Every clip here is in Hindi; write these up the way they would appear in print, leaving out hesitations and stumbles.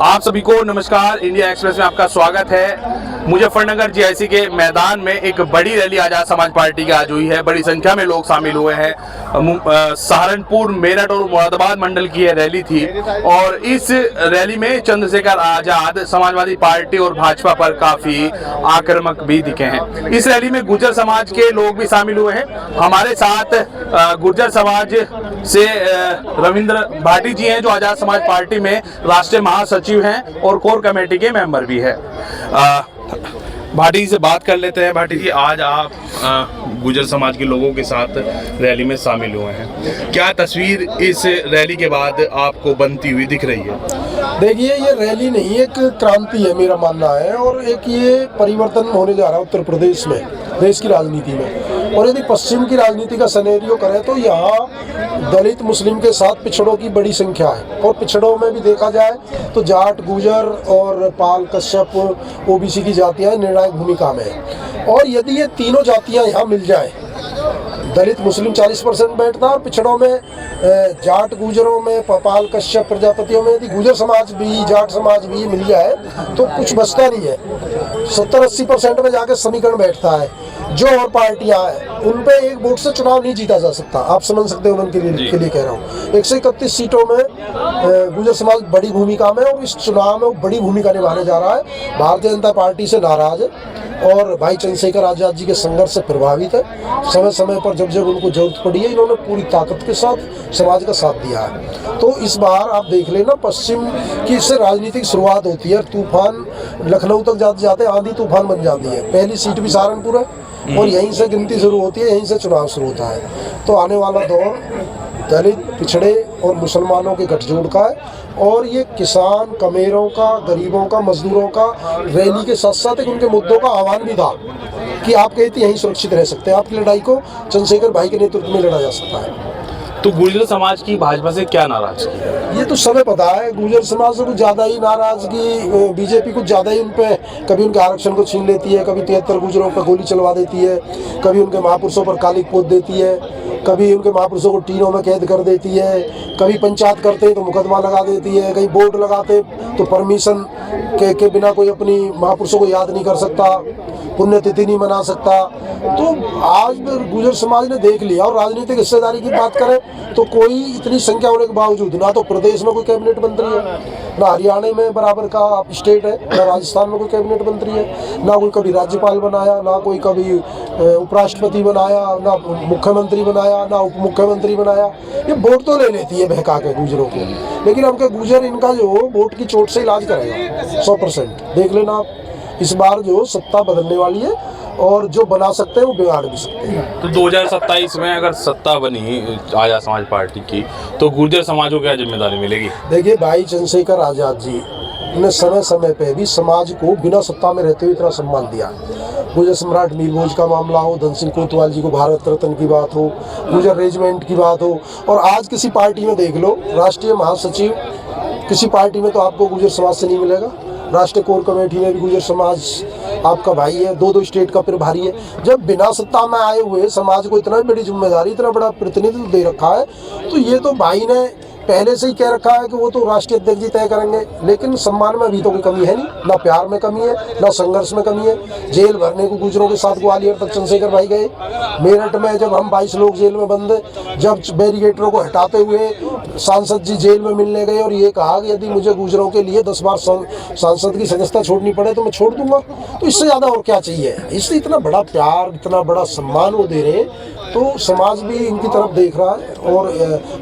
आप सभी को नमस्कार। इंडिया एक्सप्रेस में आपका स्वागत है। मुजफ्फरनगर जीआईसी के मैदान में एक बड़ी रैली आजाद समाज पार्टी की आज हुई है। बड़ी संख्या में लोग शामिल हुए हैं। सहारनपुर, मेरठ और मुरादाबाद मंडल की यह रैली थी और इस रैली में चंद्रशेखर आजाद समाजवादी पार्टी और भाजपा पर काफी आक्रामक भी दिखे हैं। इस रैली में गुर्जर समाज के लोग भी शामिल हुए हैं। हमारे साथ गुर्जर समाज से रविंद्र भाटी जी हैं, जो आजाद समाज पार्टी में राष्ट्रीय महासचिव हैं और कोर कमेटी के मेंबर भी है। भाटी जी से बात कर लेते हैं। भाटी जी, आज आप गुर्जर समाज के लोगों के साथ रैली में शामिल हुए हैं। क्या तस्वीर इस रैली के बाद आपको बनती हुई दिख रही है? देखिए, ये रैली नहीं, एक क्रांति है मेरा मानना है, और एक ये परिवर्तन होने जा रहा है उत्तर प्रदेश में, देश की राजनीति में। और यदि पश्चिम की राजनीति का सिनेरियो करें तो यहाँ दलित मुस्लिम के साथ पिछड़ों की बड़ी संख्या है, और पिछड़ों में भी देखा जाए तो जाट, गुजर और पाल, कश्यप, ओबीसी की जातियाँ निर्णायक भूमिका में है। और यदि ये तीनों जातियाँ यहाँ मिल जाएं, दलित मुस्लिम 40% बैठता है, और पिछड़ों में जाट, गुजरों में, पाल, कश्यप, प्रजापतियों में यदि गुजर समाज भी, जाट समाज भी मिल जाए तो कुछ बचता नहीं है। 70-80% में जाके समीकरण बैठता है। जो और पार्टियां हैं उन पे एक वोट से चुनाव नहीं जीता जा सकता। आप समझ सकते हो उनके लिए कह रहा हूँ। 131 सीटों में गुर्जर समाज बड़ी भूमिका में, और इस चुनाव में बड़ी भूमिका निभाने जा रहा है। भारतीय जनता पार्टी से नाराज है और भाई चंद्रशेखर आजाद जी के संघर्ष से प्रभावित है। समय समय पर जब जब उनको जरूरत पड़ी है, इन्होंने पूरी ताकत के साथ समाज का साथ दिया है। तो इस बार आप देख लेना, पश्चिम की इससे राजनीतिक शुरुआत होती है। तूफान लखनऊ तक जाते जाते आंधी तूफान बन जाती है। पहली सीट भी सहारनपुर है और यहीं से गिनती शुरू होती है, यहीं से चुनाव शुरू होता है। तो आने वाला दौर दलित, पिछड़े और मुसलमानों के गठजोड़ का है। और ये किसान, कमेरों का, गरीबों का, मजदूरों का रैली के साथ साथ एक उनके मुद्दों का आह्वान भी था कि आप कहते यहीं सुरक्षित रह सकते हैं। आपकी लड़ाई को चंद्रशेखर भाई के नेतृत्व में लड़ा जा सकता है। तो गुर्जर समाज की भाजपा से क्या नाराजगी है? ये तो समय पता है। गुर्जर समाज से कुछ ज़्यादा ही नाराजगी, बीजेपी कुछ ज़्यादा ही उन पे कभी उनके आरक्षण को छीन लेती है, कभी 73 गुर्जरों पर गोली चलवा देती है, कभी उनके महापुरुषों पर कालिक पोत देती है, कभी उनके महापुरुषों को टीनों में कैद कर देती है, कभी पंचायत करते तो मुकदमा लगा देती है, कहीं बोर्ड लगाते तो परमिशन के बिना कोई अपनी महापुरुषों को याद नहीं कर सकता, पुण्यतिथि नहीं मना सकता। तो आज गुर्जर समाज ने देख लिया। और राजनीतिक हिस्सेदारी की बात करें तो कोई इतनी संख्या होने के बावजूद ना तो प्रदेश में कोई कैबिनेट मंत्री है, ना हरियाणा में बराबर का स्टेट है, ना राजस्थान में कोई कैबिनेट मंत्री है, ना कोई कभी राज्यपाल बनाया, ना कोई कभी उपराष्ट्रपति बनाया, ना मुख्यमंत्री बनाया, ना उप मुख्यमंत्री बनाया। ये वोट तो ले लेती है बहका के गुर्जरों को, लेकिन हमके गुर्जर इनका जो वोट की चोट से इलाज करेगा 100%। देख लेना आप, इस बार जो सत्ता बदलने वाली है और जो बना सकते हैं वो बिगाड़ भी सकते हैं। तो 2027 में अगर सत्ता बनी आजाद समाज पार्टी की तो गुर्जर समाज को क्या जिम्मेदारी मिलेगी? देखिए, भाई चंद्रशेखर आजाद जी ने समय समय पे भी समाज को बिना सत्ता में रहते हुए इतना सम्मान दिया। गुर्जर सम्राट मीर भोज का मामला हो, धन सिंह कोतवाल जी को भारत रत्न की बात हो, गुर्जर रेजिमेंट की बात हो, और आज किसी पार्टी में देख लो, राष्ट्रीय महासचिव किसी पार्टी में तो आपको गुर्जर समाज से नहीं मिलेगा। राष्ट्रीय कोर कमेटी में भी गुर्जर समाज आपका भाई है, 2 स्टेट का प्रभारी है। जब बिना सत्ता में आए हुए समाज को इतना बड़ी जिम्मेदारी, इतना बड़ा प्रतिनिधित्व दे रखा है, तो ये तो भाई ने पहले से ही कह रखा है कि वो तो राष्ट्रीय अध्यक्ष जी तय करेंगे। लेकिन सम्मान में अभी तो कोई कमी है नहीं, ना प्यार में कमी है, ना संघर्ष में कमी है। जेल भरने को गुजरों के साथ ग्वालियर तक चंद्रशेखर भाई गए। मेरठ में जब हम 22 लोग जेल में बंद, जब बैरिकेडरों को हटाते हुए सांसद जी जेल में मिलने गए और ये कहा कि यदि मुझे गुजरों के लिए 10 बार सांसद की सदस्यता छोड़नी पड़े तो मैं छोड़ दूंगा। तो इससे ज़्यादा और क्या चाहिए? इससे इतना बड़ा प्यार, इतना बड़ा सम्मान वो दे रहे हैं, तो समाज भी इनकी तरफ देख रहा है। और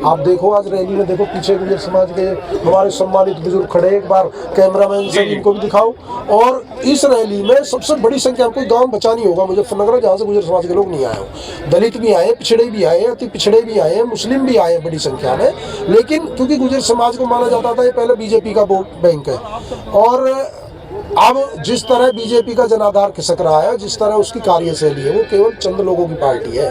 आप देखो आज रैली में, देखो पीछे गुर्जर समाज के हमारे सम्मानित बुजुर्ग खड़े, एक बार कैमरामैन से इनको भी दिखाओ। और इस रैली में सबसे बड़ी संख्या, कोई गांव बचा नहीं होगा मुजफ्फरनगर जहाँ से गुर्जर समाज के लोग नहीं आए हो। दलित भी आए, पिछड़े भी आए, अति पिछड़े भी आए, मुस्लिम भी आए बड़ी संख्या में। लेकिन क्योंकि गुर्जर समाज को माना जाता था ये पहले बीजेपी का वोट बैंक है, और अब जिस तरह बीजेपी का जनाधार खिसक रहा है, जिस तरह उसकी कार्यशैली है, वो केवल चंद लोगों की पार्टी है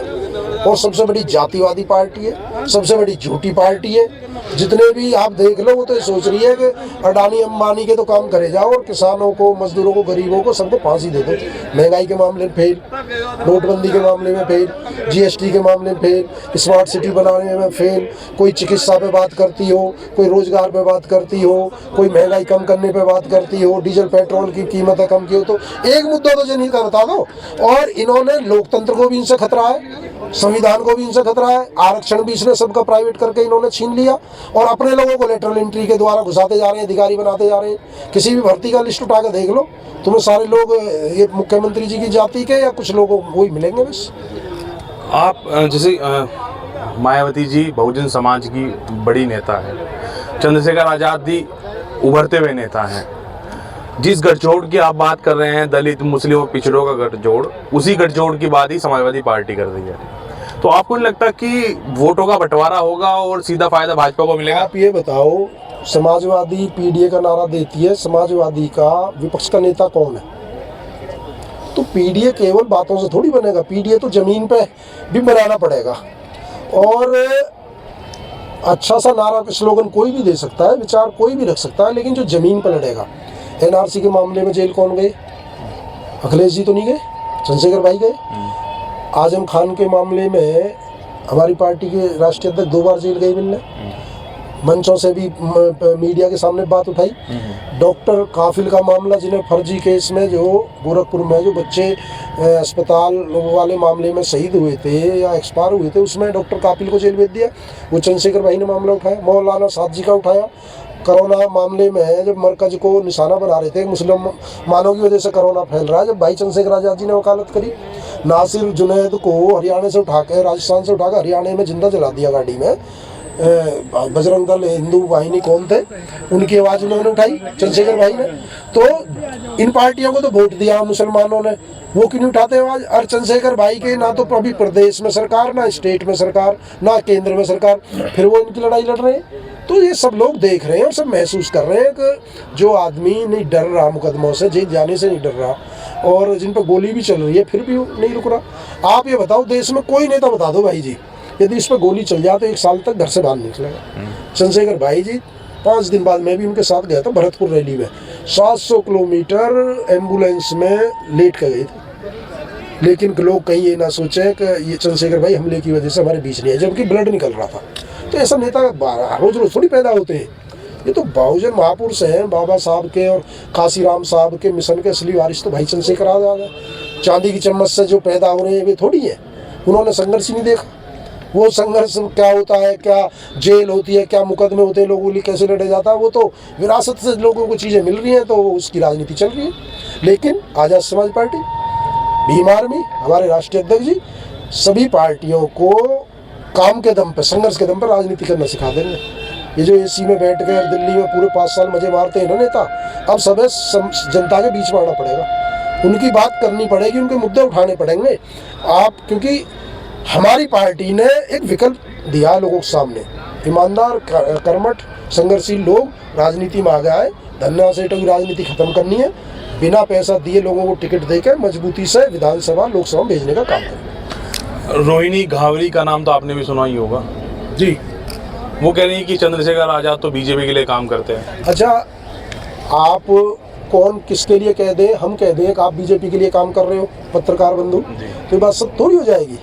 और सबसे बड़ी जातिवादी पार्टी है, सबसे बड़ी झूठी पार्टी है। जितने भी आप देख लो वो तो ये सोच रही है कि अडानी अंबानी के तो काम करे जाओ और किसानों को, मजदूरों को, गरीबों को सबको फांसी दे दो। महंगाई के मामले में फेल, नोटबंदी के मामले में फेल, जीएसटी के मामले में फेल, स्मार्ट सिटी बनाने में फेल, कोई चिकित्सा पे बात करती हो, कोई रोजगार पे बात करती हो, कोई महंगाई कम करने पे बात करती हो, डीजल पेट्रोल की कीमतें कम की हो, तो एक मुद्दा तो जनहित का बता दो। और इन्होंने लोकतंत्र को भी इनसे खतरा है, संविधान को भी इनसे खतरा है, आरक्षण भी इसने सबका प्राइवेट करके इन्होंने छीन लिया और अपने लोगों को लेटरल एंट्री के द्वारा घुसाते जा रहे हैं, अधिकारी बनाते जा रहे हैं। किसी भी भर्ती का लिस्ट उठा के देख लो, तुम्हें सारे लोग ये मुख्यमंत्री जी की जाति के या कुछ लोगों को ही मिलेंगे बस। आप जैसे मायावती जी बहुजन समाज की बड़ी नेता है, चंद्रशेखर आजाद जी उभरते हुए नेता हैं। जिस गठजोड़ की आप बात कर रहे हैं, दलित मुस्लिम और पिछड़ों का गठजोड़, उसी गठजोड़ की बात ही समाजवादी पार्टी कर रही है। तो आपको नहीं लगता कि वोटों का बंटवारा होगा और सीधा फायदा भाजपा को मिलेगा? आप ये बताओ, समाजवादी पीडीए का नारा देती है, समाजवादी का विपक्ष का नेता कौन है? तो पीडीए केवल बातों से थोड़ी बनेगा, पीडीए तो जमीन पे भी बनाना पड़ेगा। और अच्छा सा नारा स्लोगन कोई भी दे सकता है, विचार कोई भी रख सकता है, लेकिन जो जमीन पर लड़ेगा। एनआरसी के मामले में जेल कौन गए? अखिलेश जी तो नहीं गए, चंद्रशेखर भाई गए। आजम खान के मामले में हमारी पार्टी के राष्ट्रीय अध्यक्ष 2 बार जेल गए मिलने, मंचों से भी मीडिया के सामने बात उठाई। डॉक्टर काफिल का मामला, जिन्हें फर्जी केस में जो गोरखपुर में जो बच्चे अस्पताल वाले मामले में शहीद हुए थे या एक्सपायर हुए थे, उसमें डॉक्टर काफिल को जेल भेज दिया, वो चंद्रशेखर भाई ने मामला उठाया। मौलाना साद जी का उठाया। कोरोना मामले में जब मरकज को निशाना बना रहे थे, मुसलमानों की वजह से कोरोना फैल रहा है, जब भाई चंद्रशेखर आजाद जी ने वकालत करी। नासिर जुनैद को हरियाणा से उठा के, राजस्थान से उठाकर हरियाणा में जिंदा जला दिया गाड़ी में। बजरंग दल हिंदू वाहिनी कौन थे, उनकी आवाज़ उन्होंने उठाई, चंद्रशेखर भाई ने। तो इन पार्टियों को तो वोट दिया मुसलमानों ने, वो क्यों नहीं उठाते आवाज़? और चंद्रशेखर भाई के ना तो अभी प्रदेश में सरकार, ना स्टेट में सरकार, ना केंद्र में सरकार, फिर वो इनकी लड़ाई लड़ रहे हैं। तो ये सब लोग देख रहे हैं और सब महसूस कर रहे हैं कि जो आदमी नहीं डर रहा मुकदमों से, जेल जाने से नहीं डर रहा, और जिन पर गोली भी चल रही है फिर भी नहीं रुक रहा। आप ये बताओ, देश में कोई नेता बता दो भाई जी, यदि इस पर गोली चल जाए तो 1 साल तक घर से बाहर निकलेगा। चंद्रशेखर भाई जी 5 दिन बाद मैं भी उनके साथ गया था भरतपुर रैली में, 700 किलोमीटर एम्बुलेंस में लेट कर गए थे, लेकिन लोग कहीं ये ना सोचे कि ये चंद्रशेखर भाई हमले की वजह से हमारे बीच नहीं है, जबकि ब्लड निकल रहा था। तो ऐसा नेता रोज रोज थोड़ी पैदा होते हैं, ये तो बहुजन महापुरुष हैं। बाबा साहब के और काशीराम साहब के मिशन के असली वारिस तो भाई चंद्रशेखर आजाद है। चांदी की चम्मच से जो पैदा हो रहे हैं वे थोड़ी है, उन्होंने संघर्ष ही नहीं देखा। वो संघर्ष क्या होता है, क्या जेल होती है, क्या मुकदमे होते हैं, लोगों के लिए कैसे लड़ा जाता है, वो तो विरासत से लोगों को चीज़ें मिल रही हैं, तो उसकी राजनीति चल रही है। लेकिन आज़ाद समाज पार्टी, भीम आर्मी, हमारे राष्ट्रीय अध्यक्ष जी सभी पार्टियों को काम के दम पर, संघर्ष के दम पर राजनीति करना सिखा देंगे। ये जो एसी में बैठ कर दिल्ली में पूरे 5 साल मजे मारते हैं ना नेता, अब सब जनता के बीच में आना पड़ेगा, उनकी बात करनी पड़ेगी, उनके मुद्दे उठाने पड़ेंगे। आप, क्योंकि हमारी पार्टी ने एक विकल्प दिया लोगों के सामने, ईमानदार कर्मठ संघर्षशील लोग राजनीति में आ गए, धन्ना सेठों की राजनीति खत्म करनी है, बिना पैसा दिए लोगों को टिकट देकर मजबूती से विधानसभा लोकसभा भेजने का काम करें। रोहिणी घावरी का नाम तो आपने भी सुना ही होगा जी। वो कह रही है कि चंद्रशेखर आजाद तो बीजेपी के लिए काम करते हैं। अच्छा, आप कौन किसके लिए कह दे, हम कह दें कि आप बीजेपी के लिए काम कर रहे हो पत्रकार बंधु, तो ये बात सब थोड़ी हो जाएगी।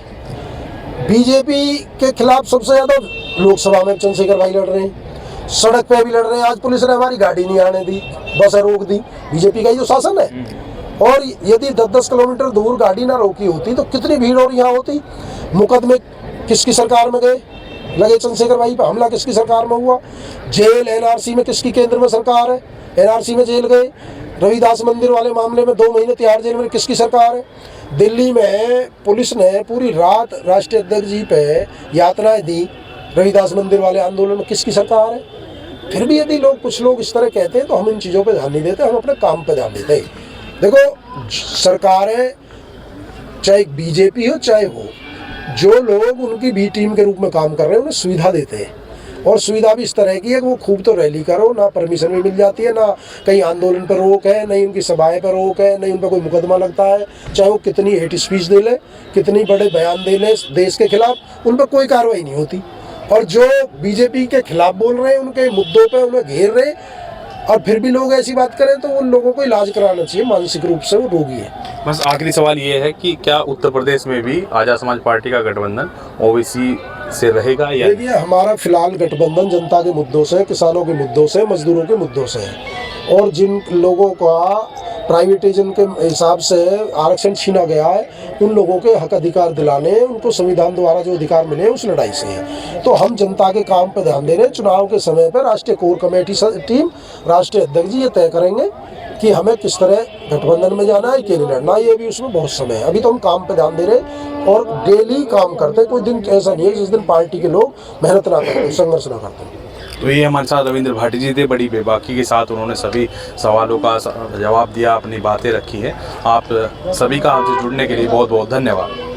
बीजेपी के खिलाफ सबसे ज़्यादा लोकसभा में चंद्रशेखर भाई लड़ रहे हैं, सड़क पे भी लड़ रहे हैं। आज पुलिस ने हमारी गाड़ी नहीं आने दी, बसें रोक दी, बीजेपी का ही जो शासन है। और यदि 10-10 किलोमीटर दूर गाड़ी ना रोकी होती तो कितनी भीड़ और यहाँ होती। मुकदमे किसकी सरकार में गए, लगे चंद्रशेखर भाई पर, हमला किसकी सरकार में हुआ, जेल एनआरसी में किसकी केंद्र में सरकार है, एनआरसी में जेल गए। रविदास मंदिर वाले मामले में 2 महीने तिहाड़ जेल में किसकी सरकार है। दिल्ली में पुलिस ने पूरी रात राष्ट्रीय अध्यक्ष जी पे यातनाएं दी, रविदास मंदिर वाले आंदोलन में किसकी सरकार है। फिर भी यदि लोग, कुछ लोग इस तरह कहते हैं तो हम इन चीज़ों पर ध्यान नहीं देते, हम अपने काम पर ध्यान देते हैं। देखो, सरकारें चाहे बीजेपी हो चाहे हो, जो लोग उनकी बी टीम के रूप में काम कर रहे हैं उन्हें सुविधा देते हैं, और सुविधा भी इस तरह की है कि वो खूब तो रैली करो, ना परमिशन भी मिल जाती है, ना कहीं आंदोलन पर रोक है, नहीं उनकी सभाएं पर रोक है, नहीं उन पर कोई मुकदमा लगता है, चाहे वो कितनी हेट स्पीच दे ले, कितनी बड़े बयान दे ले देश के खिलाफ, उन पर कोई कार्रवाई नहीं होती। और जो बीजेपी के खिलाफ बोल रहे हैं उनके मुद्दों पे उन्हें घेर रहे और फिर भी लोग ऐसी बात करें तो उन लोगों को इलाज कराना चाहिए, मानसिक रूप से वो रोगी है। बस आखिरी सवाल ये है कि क्या उत्तर प्रदेश में भी आजाद समाज पार्टी का गठबंधन ओबीसी से रहेगा या? देखिए, हमारा फिलहाल गठबंधन जनता के मुद्दों से, किसानों के मुद्दों से, मजदूरों के मुद्दों से है। और जिन लोगों का प्राइवेटाइजेशन के हिसाब से आरक्षण छीना गया है उन लोगों के हक अधिकार दिलाने, उनको संविधान द्वारा जो अधिकार मिले उस लड़ाई से है। तो हम जनता के काम पर ध्यान दे रहे हैं। चुनाव के समय पर राष्ट्रीय कोर कमेटी टीम, राष्ट्रीय अध्यक्ष जी ये तय करेंगे कि हमें किस तरह गठबंधन में जाना है, अकेले लड़ना, ये भी उसमें बहुत समय है। अभी तो हम काम पे ध्यान दे रहे हैं और डेली काम करते हैं। कोई दिन ऐसा नहीं है जिस दिन पार्टी के लोग मेहनत ना करते, संघर्ष ना करते। तो ये हमारे साथ रविंद्र भाटी जी थे, बड़ी बेबाकी के साथ उन्होंने सभी सवालों का जवाब दिया, अपनी बातें रखी है। आप सभी का हमसे जुड़ने के लिए बहुत बहुत धन्यवाद।